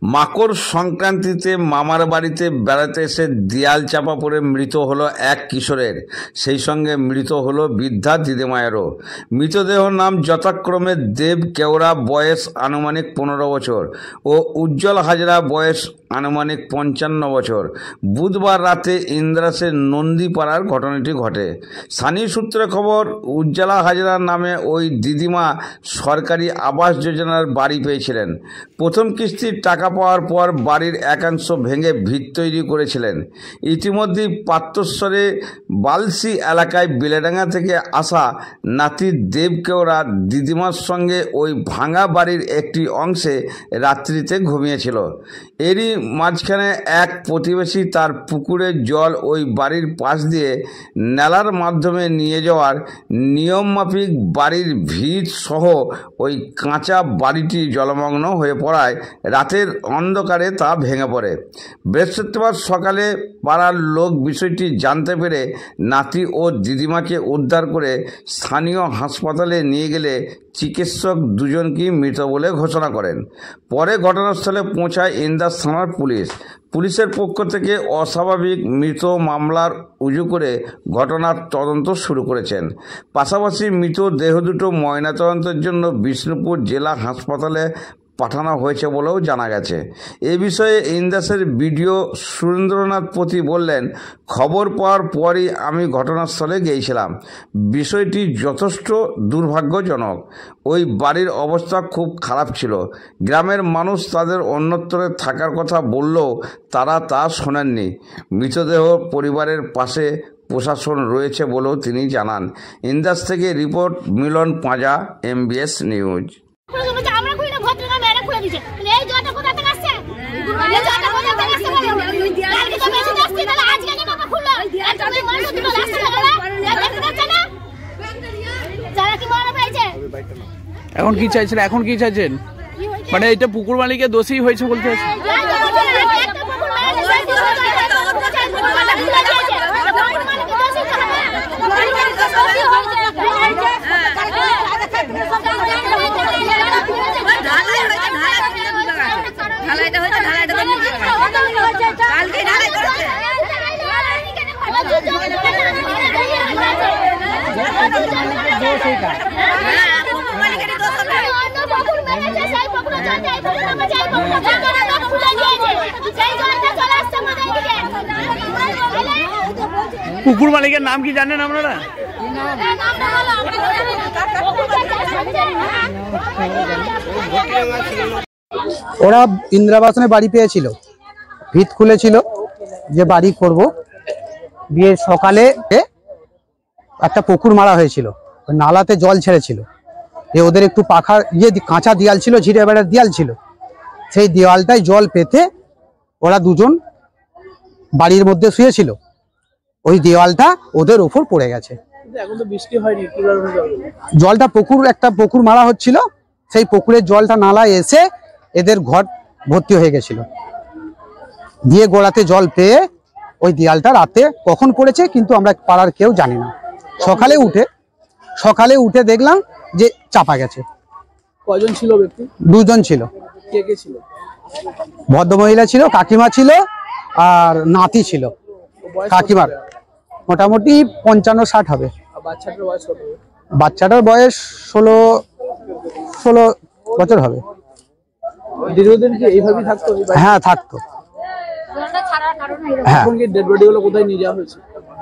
মাকড় সংক্রান্তিতে মামার বাড়িতে বেড়াতে এসে দেয়াল চাপা পড়ে মৃত হলো এক কিশোরের, সেই সঙ্গে মৃত হলো বৃদ্ধা দিদিমায়েরও। মৃতদেহ নাম যথাক্রমে দেব কেওড়া বয়স আনুমানিক 15 বছর ও উজ্জ্বল হাজরা বয়স আনুমানিক 55 বছর। বুধবার রাতে ইন্দ্রাসের নন্দীপাড়ার ঘটনাটি ঘটে। স্থানীয় সূত্রে খবর, উজ্জ্বলা হাজরা নামে ওই দিদিমা সরকারি আবাস যোজনার বাড়ি পেয়েছিলেন। প্রথম কিস্তির টাকা পাওয়ার পর বাড়ির একাংশ ভেঙে ভিত তৈরি করেছিলেন। ইতিমধ্যেই পাত্রস্বরে বালসি এলাকায় বেলেডাঙ্গা থেকে আসা নাতি দেব কেওড়া দিদিমার সঙ্গে ওই ভাঙা বাড়ির একটি অংশে রাত্রিতে ঘুমিয়েছিল। এরই মাঝখানে এক প্রতিবেশী তার পুকুরের জল ওই বাড়ির পাশ দিয়ে নালার মাধ্যমে নিয়ে যাওয়ার নিয়মমাফিক বাড়ির ভিত সহ ওই কাঁচা বাড়িটি জলমগ্ন হয়ে পড়ায় রাতের অন্ধকারে তা ভেঙে পড়ে। বৃহস্পতিবার সকালে পাড়ার লোক বিষয়টি জানতে পেরে নাতি ও দিদিমাকে উদ্ধার করে স্থানীয় হাসপাতালে নিয়ে গেলে চিকিৎসক দুজনকেই মৃত বলে ঘোষণা করেন। পরে ঘটনাস্থলে পৌঁছায় ইন্দাস থানার পুলিশ। পুলিশের পক্ষ থেকে অস্বাভাবিক মৃত মামলার রুজু করে ঘটনার তদন্ত শুরু করেছেন। পাশাপাশি মৃত দেহ দুটো ময়নাতদন্তের জন্য বিষ্ণুপুর জেলা হাসপাতালে পাঠানো হয়েছে বলেও জানা গেছে। এ বিষয়ে ইন্দাসের বিডিও সুরেন্দ্রনাথ পতি বললেন, খবর পাওয়ার পরই আমি ঘটনাস্থলে গিয়েছিলাম। বিষয়টি যথেষ্ট দুর্ভাগ্যজনক। ওই বাড়ির অবস্থা খুব খারাপ ছিল। গ্রামের মানুষ তাদের অন্যত্রে থাকার কথা বললেও তারা তা শোনেননি। মৃতদেহ পরিবারের পাশে প্রশাসন রয়েছে বলেও তিনি জানান। ইন্দাস থেকে রিপোর্ট মিলন পাঁজা, MBS নিউজ। এখন কি চাইছেন? মানে এটা পুকুর মালিকের দোষী হয়েছে বলতে আছে। পুকুর মালিকের নাম কি জানেন আপনারা? ওরা ইন্দ্রাবাসনে বাড়ি পেয়েছিল, ভিত খুলেছিল যে বাড়ি করব। বিয়ে সকালে একটা পুকুর মারা হয়েছিল, নালাতে জল ছেড়েছিল। ওদের একটু পাখার কাঁচা দেয়াল ছিল, ঝিরে বেড়ার দেয়াল ছিল, সেই দেওয়ালটায় জল পেতে ওরা দুজন বাড়ির মধ্যে শুয়েছিল। ওই দেওয়ালটা ওদের উপর পড়ে গেছে। জলটা একটা পুকুর মারা হচ্ছিল, সেই পুকুরের জলটা নালায় এসে এদের ঘর ভর্তি হয়ে গেছিল। দিয়ে গোড়াতে জল পেয়ে ওই দেয়ালটা রাতে কখন পড়েছে কিন্তু আমরা পাড়ার কেউ জানি না। সকালে উঠে দেখলাম যে চাপা গেছে। কয়জন ছিল ব্যক্তি? দুজন ছিল। কে কে ছিল? ভদ্রমহিলা ছিল, কাকিমা ছিল আর নাতি ছিল। কাকিমার মোটামুটি 55-60 হবে। বাচ্চাটার বয়স 16 বছর হবে। দীর্ঘদিন কি এইভাবেই থাকতো? হ্যাঁ, থাকতো। কোথায় নিয়ে যাওয়া হয়েছে?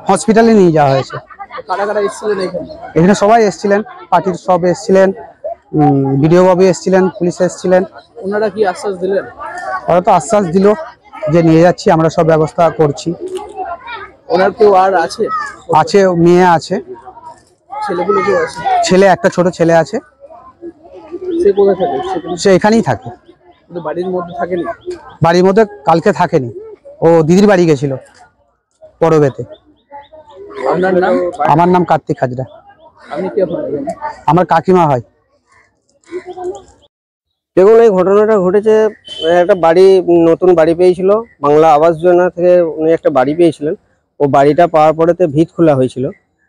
হসপিটালে নিয়ে যাওয়া হয়েছে। কারা কারা এসেছিলেন এখানে? সবাই এসেছিলেন, পার্টির সব এসেছিলেন, বিডিও বাবু এসেছিলেন, পুলিশ এসেছিলেন। ওনারা কি আশ্বাস দিলেন? ওরা তো আশ্বাস দিল যে নিয়ে যাচ্ছি, আমরা সব ব্যবস্থা করছি। ওনার কেউ আর আছে? আছে, মেয়ে আছে। ছেলেগুলো কেউ আছে? ছেলে, একটা ছোট ছেলে আছে। সে কোথায় থাকে? সে এখানেই থাকে। বাড়ির মধ্যে থাকেনি? বাড়ির মধ্যে কালকে থাকেনি, ও দিদির বাড়ি গেছিল পরবেতে। আমার নাম কার্তিক হাজরা। আমার কাকিমা হয়। দেখুন, এই ঘটনাটা ঘটেছে, একটা বাড়ি, নতুন বাড়ি পেয়েছিল বাংলা আবাস যোজনা থেকে। উনি একটা বাড়ি পেয়েছিলেন। ও বাড়িটা পাওয়ার পরেতে ভিত খোলা হয়েছিল,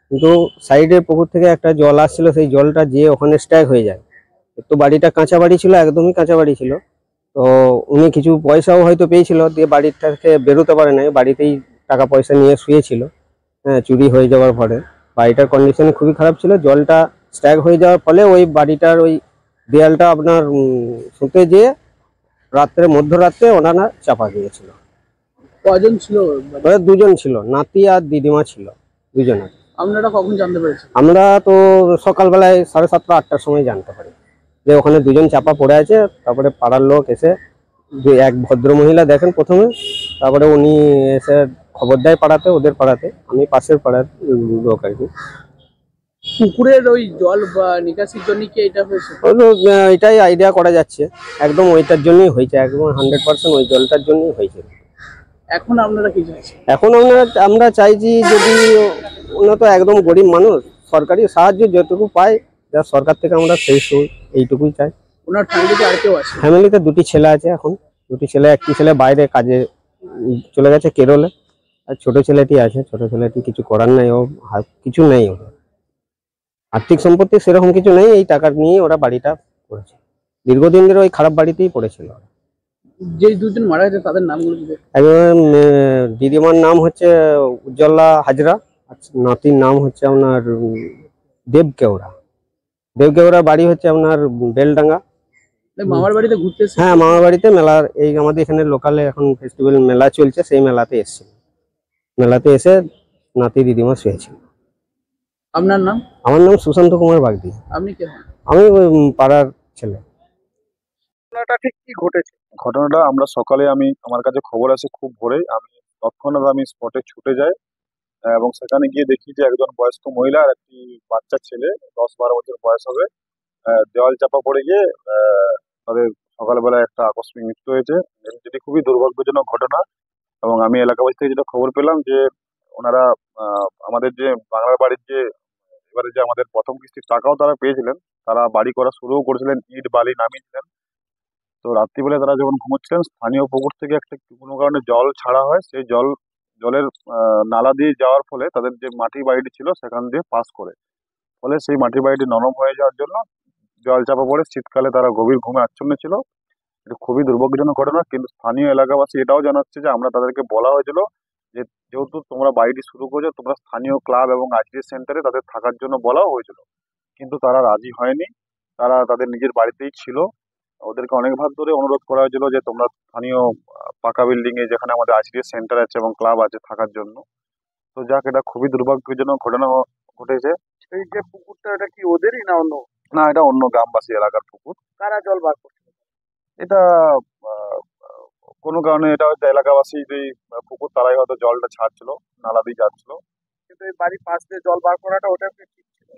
কিন্তু সাইডে পুকুর থেকে একটা জল আসছিল, সেই জলটা যেয়ে ওখানে স্ট্যাক হয়ে যায়। তো বাড়িটা কাঁচা বাড়ি ছিল, একদমই কাঁচা বাড়ি ছিল। তো তো উনি কিছু পয়সাও হয়তো পেয়েছিল, দিয়ে বাড়ির থেকে বেরোতে পারে নাই, বাড়িতেই টাকা পয়সা নিয়ে শুয়েছিল। হ্যাঁ, চুরি হয়ে যাওয়ার পরে বাড়িটার কন্ডিশন খুবই খারাপ ছিল। জলটা স্ট্যাগ হয়ে যাওয়ার ফলে ওই বাড়িটার ওই দেয়ালটা আপনার শুতে যেয়ে মধ্যরাত্রে ওনারা চাপা দিয়েছিল। কজন ছিল? ওরা দুজন ছিল, নাতি আর দিদিমা ছিল, দুজনে। আপনারা কখন জানতে পেরেছেন? আমরা তো সকালবেলায় 7:30 8টার সময় জানতে পারি যে ওখানে দুজন চাপা পড়ে আছে। তারপরে পাড়ার লোক এসে, যে এক ভদ্র মহিলা দেখেন প্রথমে, তারপরে উনি এসে খবর দেয় পাড়াতে, ওদের পাড়াতে, আমি পাশের পাড়ার লোক আর কি। পুকুরের ওই জল বা নিকাশির জন্য কি এটা হয়েছে? এটাই আইডিয়া করা যাচ্ছে, একদম ওইটার জন্যই হয়েছে, একদম 100% ওই জলটার জন্যই হয়েছে। এখন আপনারা কি চাইছেন? এখন আমরা চাইছি, যদি ওনারা তো একদম গরিব মানুষ, সরকারি সাহায্য যতটুকু পায়, যা সরকার থেকে আমরা সেই এইটুকুই চাই। ওনার ফ্যামিলিতে আর কেউ আছে? ফ্যামিলিতে দুটি ছেলে আছে এখন, দুটি ছেলে, একটি ছেলে বাইরে কাজে চলে গেছে কেরলে, আর ছোট ছেলেটি আছে। ছোট ছেলেটি কিছু করার নাই, ও কিছু নেই, ওর আর্থিক সম্পত্তি সেরকম কিছু নেই, এই টাকা নিয়ে ওরা বাড়িটা করেছে। দীর্ঘদিন ধরে ওই খারাপ বাড়িতেই পড়েছিল। যে দুজন মারা গেছে তাদের নামগুলো কি? একজন দিদিমার নাম হচ্ছে উজ্জ্বলা হাজরা, আর নাতির নাম হচ্ছে আপনার দেবকেওড়া। দেবকেওড়া বাড়ি হচ্ছে আপনার বেলডাঙ্গা। মামার বাড়িতে ঘুরতে এসেছে? হ্যাঁ, মামার বাড়িতে মেলার, এই আমাদের এখানে লোকালে এখন ফেস্টিভ্যাল মেলা চলছে, সেই মেলাতে এসেছিল। মেলাতে এসে নাতি দিদিমা শুয়েছিল। আপনার নাম? আমার নাম সুশান্ত কুমার বাগদি। আপনি কে হন? আমি ওই পাড়ার ছেলে। ঘটনাটা ঠিক কি ঘটেছে? ঘটনাটা আমরা সকালে, আমার কাছে খবর আসে খুব ভোরেই, আমি তৎক্ষণাৎ স্পটে ছুটে যাই এবং সেখানে গিয়ে দেখি যে একজন বয়স্ক মহিলা আর একটি বাচ্চা ছেলে, 10-12 বছর বয়স হবে, দেওয়াল চাপা পড়ে গিয়ে তাদের সকালবেলা একটা আকস্মিক মৃত্যু হয়েছে, যেটি খুবই দুর্ভাগ্যজনক ঘটনা। এবং আমি এলাকাবাসী থেকে যেটা খবর পেলাম যে ওনারা আমাদের যে বাংলার বাড়ির যে এবারে যে আমাদের প্রথম কিস্তির টাকাও তারা পেয়েছিলেন, তারা বাড়ি করা শুরুও করেছিলেন, ইট বালি নামিয়েছিলেন। তো রাত্রিবেলা তারা যখন ঘুমোচ্ছিলেন, স্থানীয় পুকুর থেকে একটা কোনো কারণে জল ছাড়া হয়, সেই জলের নালা দিয়ে যাওয়ার ফলে তাদের যে মাটির বাড়িটি ছিল সেখান দিয়ে পাস করে, ফলে সেই মাটির বাড়িটি নরম হয়ে যাওয়ার জন্য জল চাপা পড়ে শীতকালে তারা গভীর ঘুমে আচ্ছন্ন ছিল। এটা খুবই দুর্ভাগ্যজনক ঘটনা। কিন্তু স্থানীয় এলাকাবাসী এটাও জানাচ্ছে যে আমরা তাদেরকে বলা হয়েছিল যে যেহেতু তোমরা বাড়িটি শুরু করেছো, তোমরা স্থানীয় ক্লাব এবং আইসিডি সেন্টারে তাদের থাকার জন্য বলাও হয়েছিল, কিন্তু তারা রাজি হয়নি। তারা তাদের নিজের বাড়িতেই ছিল। ওদেরকে অনেকবার ধরে অনুরোধ করা হয়েছিল যে তোমরা স্থানীয় পাকা বিল্ডিং এ, যেখানে আমাদের আইসিডি সেন্টার আছে এবং ক্লাব আছে, থাকার জন্য। তো যাক, এটা খুবই দুর্ভাগ্যজনক ঘটনা ঘটেছে। এই যে পুকুরটা, এটা কি ওদেরই না অন্য? না, এটা অন্য গ্রামবাসী এলাকার পুকুর। কারা জল বার করছে? এটা কোনো কারণে এটা হয়তো এলাকাবাসী যে পুকুর, তারাই হয়তো জলটা ছাড়ছিল, নালা দিয়ে যাচ্ছিল। কিন্তু এই বাড়ির পাশ দিয়ে জল বার করাটা ওটা কি ঠিক ছিল?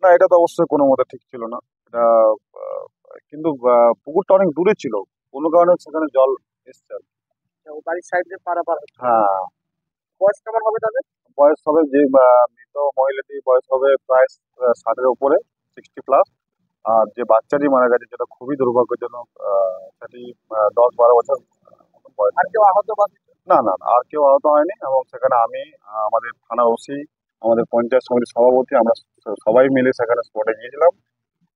না, এটা তো অবশ্যই কোনো মতে ঠিক ছিল না। এটা কিন্তু পুকুরটা অনেক দূরে ছিল, কোনো কারণে সেখানে জল এসছে আর কি। ও বাড়ির সাইড দিয়ে পারাপার হচ্ছে। হ্যাঁ। বয়স কেমন হবে তাদের? বয়স হবে, যে মৃত মহিলাটির বয়স হবে প্রায় 60-এর উপরে, 60+। আর যে বাচ্চাটি মারা গেছে, যেটা খুবই দুর্ভাগ্যজনক, সেটি 10-12 বছর মতো বয়স। আর কেউ আহত বা? না না না, আর কেউ আহত হয়নি। এবং সেখানে আমি, আমাদের থানা ওসি, আমাদের পঞ্চায়েত সমিতির সভাপতি, আমরা সবাই মিলে সেখানে স্পটে গিয়েছিলাম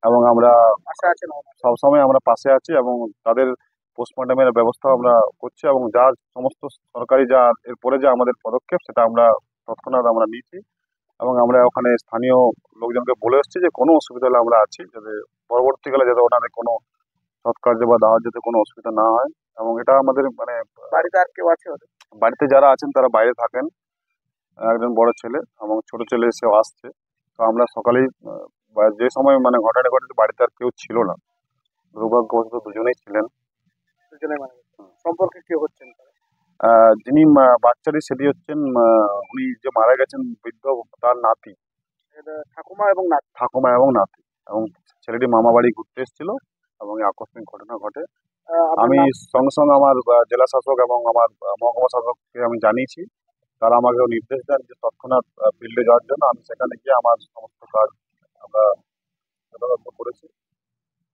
এবং আমরা পাশে আছেন? সবসময় আমরা পাশে আছি এবং তাদের পোস্টমর্টমের ব্যবস্থা আমরা করছি এবং যা সমস্ত সরকারি যা এরপরে যা আমাদের পদক্ষেপ, সেটা আমরা তৎক্ষণাৎ আমরা নিচ্ছি। এবং আমরা ওখানে স্থানীয় লোকজনকে বলে এসেছি যে কোনো অসুবিধা হলে আমরা আছি, যাতে পরবর্তীকালে যাতে ওনাদের কোনো সৎকার্য বা দাওয়াত যাতে কোনো অসুবিধা না হয়। এবং এটা আমাদের বাড়িতে আর কেউ আছে ওদের? বাড়িতে যারা আছেন তারা বাইরে থাকেন, একজন বড় ছেলে এবং ছোট ছেলে এসেও আসছে। তো আমরা সকালেই যে সময় ঘটনা ঘটেছে, বাড়িতে আর কেউ ছিল না, দুর্ভাগ্যবশত দুজনেই ছিলেন। দুজনে মানে সম্পর্কে কেউ হচ্ছেন? যিনি বাচ্চাটি, সেটি হচ্ছেন উনি যে মারা গেছেন বৃদ্ধ, তার নাতি, ঠাকুমা এবং নাতি। ঠাকুমা এবং নাতি। এবং ছেলেটি মামা বাড়ি ঘুরতে এসেছিল এবং এই আকস্মিক ঘটনা ঘটে। আমি সঙ্গে সঙ্গে আমার জেলা শাসক এবং আমার মহকুমা শাসককে আমি জানিয়েছি। তারা আমাকে নির্দেশ দেন যে তৎক্ষণাৎ ফিল্ডে যাওয়ার জন্য। আমি সেখানে গিয়ে আমার সমস্ত কাজ আমরা যথাযথ করেছি।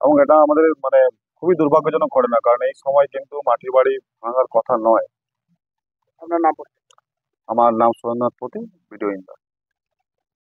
এবং এটা আমাদের খুবই দুর্ভাগ্যজনক ঘটনা, কারণ এই সময় কিন্তু মাটির বাড়ি ভাঙার কথা নয়। আপনার নাম? আমার নাম সুরেন্দ্রনাথ পতি, ভিডিও ইন্টার।